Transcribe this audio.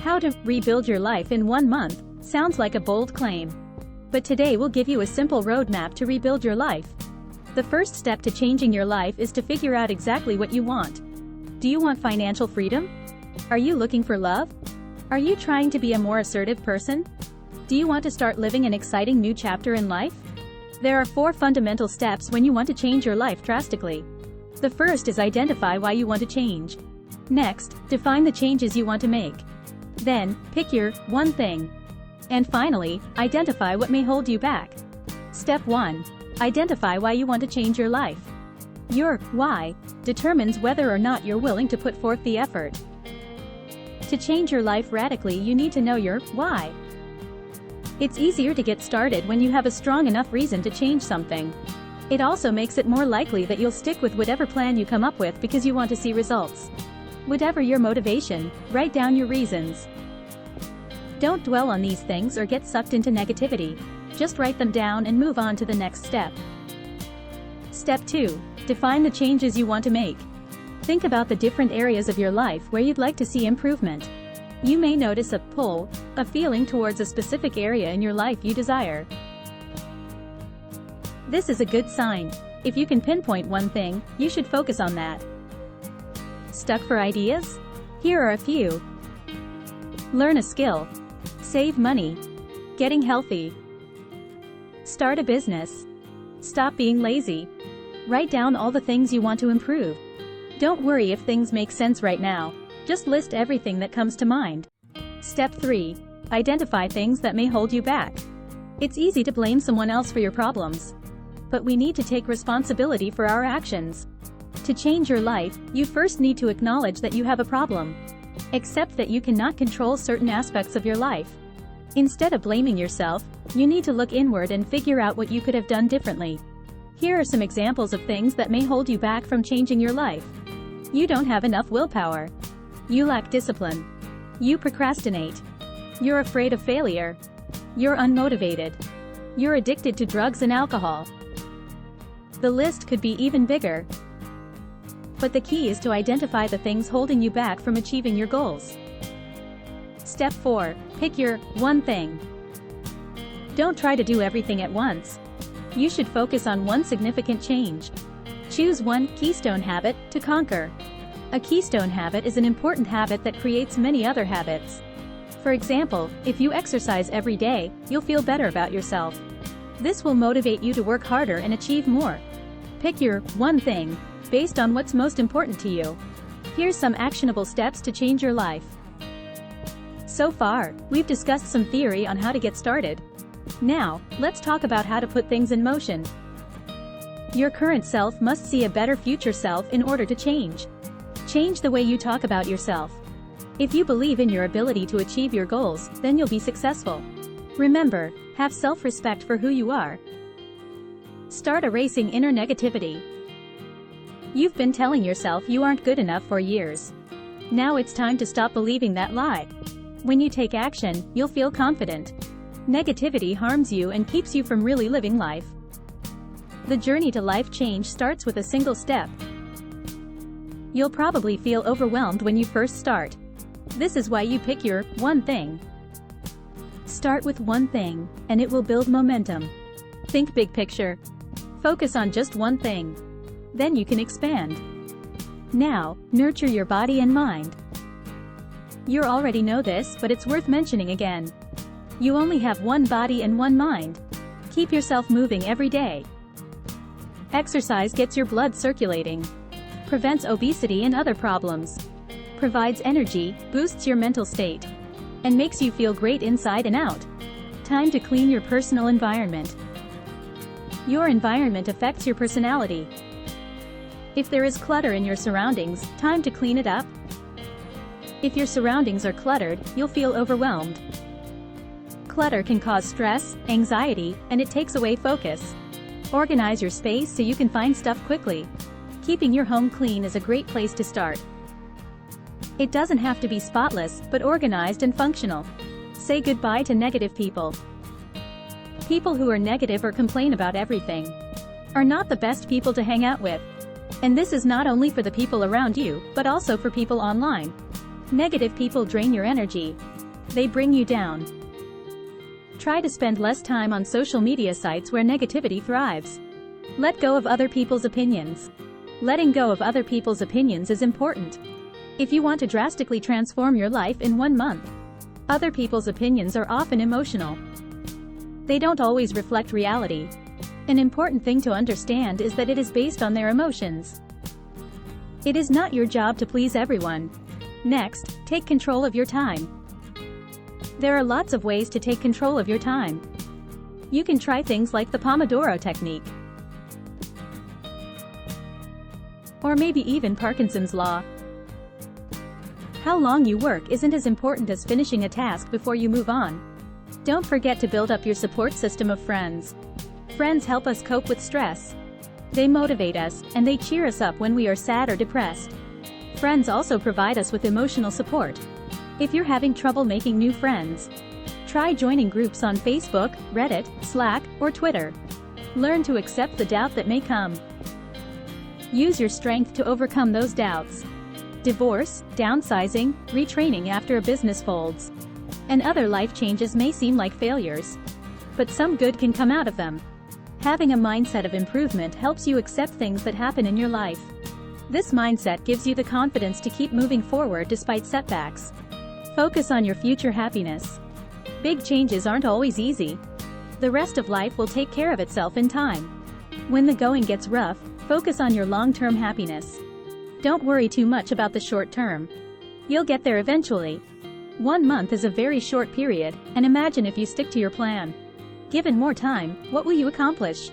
How to rebuild your life in 1 month sounds like a bold claim. But today we'll give you a simple roadmap to rebuild your life. The first step to changing your life is to figure out exactly what you want. Do you want financial freedom? Are you looking for love? Are you trying to be a more assertive person? Do you want to start living an exciting new chapter in life? There are 4 fundamental steps when you want to change your life drastically. The first is identify why you want to change. Next, define the changes you want to make. Then, pick your one thing. And finally, identify what may hold you back. Step 1. Identify why you want to change your life. Your why determines whether or not you're willing to put forth the effort. To change your life radically, you need to know your why. It's easier to get started when you have a strong enough reason to change something. It also makes it more likely that you'll stick with whatever plan you come up with because you want to see results. Whatever your motivation, write down your reasons. Don't dwell on these things or get sucked into negativity. Just write them down and move on to the next step. Step 2. Define the changes you want to make. Think about the different areas of your life where you'd like to see improvement. You may notice a pull, a feeling towards a specific area in your life you desire. This is a good sign. If you can pinpoint one thing, you should focus on that. Stuck for ideas? Here are a few. Learn a skill. Save money. Getting healthy. Start a business. Stop being lazy. Write down all the things you want to improve. Don't worry if things make sense right now. Just list everything that comes to mind. Step 3. Identify things that may hold you back. It's easy to blame someone else for your problems. But we need to take responsibility for our actions. To change your life, you first need to acknowledge that you have a problem. Accept that you cannot control certain aspects of your life. Instead of blaming yourself, you need to look inward and figure out what you could have done differently. Here are some examples of things that may hold you back from changing your life. You don't have enough willpower. You lack discipline. You procrastinate. You're afraid of failure. You're unmotivated. You're addicted to drugs and alcohol. The list could be even bigger. But the key is to identify the things holding you back from achieving your goals. Step 4. Pick your one thing. Don't try to do everything at once. You should focus on one significant change. Choose one keystone habit to conquer. A keystone habit is an important habit that creates many other habits. For example, if you exercise every day, you'll feel better about yourself. This will motivate you to work harder and achieve more. Pick your one thing based on what's most important to you. Here's some actionable steps to change your life. So far, we've discussed some theory on how to get started. Now, let's talk about how to put things in motion. Your current self must see a better future self in order to change. Change the way you talk about yourself. If you believe in your ability to achieve your goals, then you'll be successful. Remember, have self-respect for who you are. Start erasing inner negativity. You've been telling yourself you aren't good enough for years. Now it's time to stop believing that lie. When you take action, you'll feel confident. Negativity harms you and keeps you from really living life. The journey to life change starts with a single step. You'll probably feel overwhelmed when you first start. This is why you pick your one thing. Start with one thing, and it will build momentum. Think big picture. Focus on just one thing. Then you can expand. Now, nurture your body and mind. You already know this, but it's worth mentioning again. You only have one body and one mind. Keep yourself moving every day. Exercise gets your blood circulating. Prevents obesity and other problems. Provides energy, boosts your mental state, and makes you feel great inside and out. Time to clean your personal environment. Your environment affects your personality. If there is clutter in your surroundings, time to clean it up. If your surroundings are cluttered, you'll feel overwhelmed. Clutter can cause stress, anxiety, and it takes away focus. Organize your space so you can find stuff quickly. Keeping your home clean is a great place to start. It doesn't have to be spotless, but organized and functional. Say goodbye to negative people. People who are negative or complain about everything are not the best people to hang out with. And this is not only for the people around you, but also for people online. Negative people drain your energy. They bring you down. Try to spend less time on social media sites where negativity thrives. Let go of other people's opinions. Letting go of other people's opinions is important. If you want to drastically transform your life in 1 month, other people's opinions are often emotional. They don't always reflect reality. An important thing to understand is that it is based on their emotions. It is not your job to please everyone. Next, take control of your time. There are lots of ways to take control of your time. You can try things like the Pomodoro technique. Or maybe even Parkinson's law. How long you work isn't as important as finishing a task before you move on. Don't forget to build up your support system of friends. Friends help us cope with stress. They motivate us, and they cheer us up when we are sad or depressed. Friends also provide us with emotional support. If you're having trouble making new friends, try joining groups on Facebook, Reddit, Slack, or Twitter. Learn to accept the doubt that may come. Use your strength to overcome those doubts. Divorce, downsizing, retraining after a business folds, and other life changes may seem like failures, but some good can come out of them. Having a mindset of improvement helps you accept things that happen in your life. This mindset gives you the confidence to keep moving forward despite setbacks. Focus on your future happiness. Big changes aren't always easy. The rest of life will take care of itself in time. When the going gets rough, focus on your long-term happiness. Don't worry too much about the short term. You'll get there eventually. 1 month is a very short period, and imagine if you stick to your plan. Given more time, what will you accomplish?